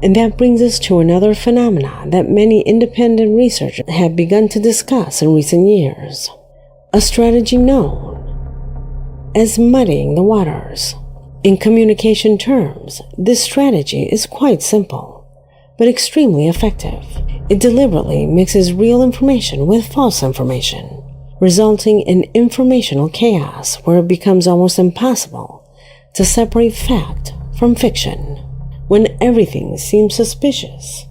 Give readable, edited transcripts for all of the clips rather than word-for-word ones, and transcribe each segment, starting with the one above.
And that brings us to another phenomenon that many independent researchers have begun to discuss in recent years. A strategy known as muddying the waters. In communication terms, this strategy is quite simple, but extremely effective. It deliberately mixes real information with false information, resulting in informational chaos where it becomes almost impossible to separate fact from fiction. When everything seems suspicious,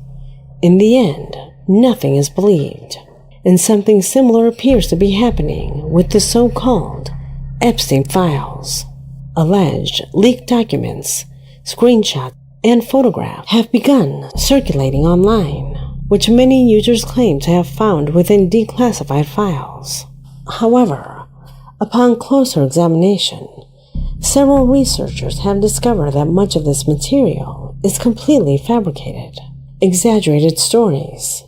in the end, nothing is believed. And something similar appears to be happening with the so-called Epstein files. Alleged leaked documents, screenshots, and photographs have begun circulating online, which many users claim to have found within declassified files. However, upon closer examination, several researchers have discovered that much of this material is completely fabricated. Exaggerated stories,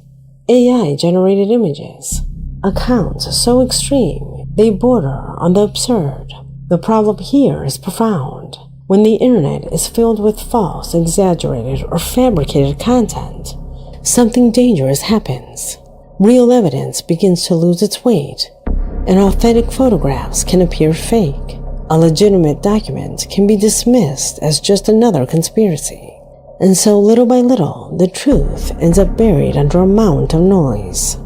AI-generated images, accounts so extreme they border on the absurd. The problem here is profound. When the internet is filled with false, exaggerated, or fabricated content, something dangerous happens. Real evidence begins to lose its weight, and authentic photographs can appear fake. A legitimate document can be dismissed as just another conspiracy. And so little by little, the truth ends up buried under a mountain of noise.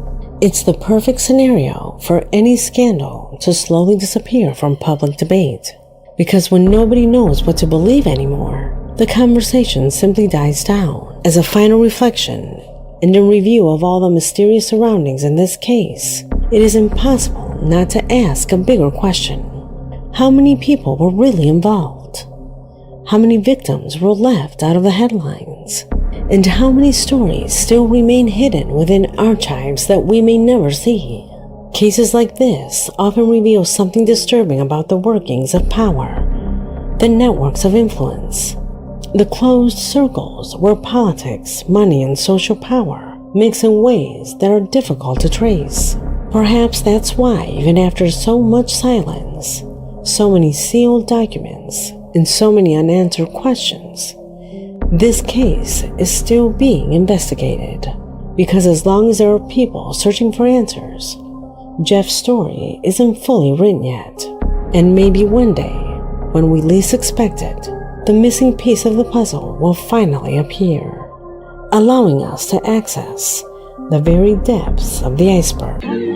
It's the perfect scenario for any scandal to slowly disappear from public debate. Because when nobody knows what to believe anymore, the conversation simply dies down. As a final reflection and a review of all the mysterious surroundings in this case, it is impossible not to ask a bigger question. How many people were really involved? How many victims were left out of the headlines? And how many stories still remain hidden within archives that we may never see? Cases like this often reveal something disturbing about the workings of power, the networks of influence, the closed circles where politics, money, and social power mix in ways that are difficult to trace. Perhaps that's why, even after so much silence, so many sealed documents, and so many unanswered questions, this case is still being investigated. Because as long as there are people searching for answers, Jeff's story isn't fully written yet. And maybe one day, when we least expect it, the missing piece of the puzzle will finally appear, allowing us to access the very depths of the iceberg.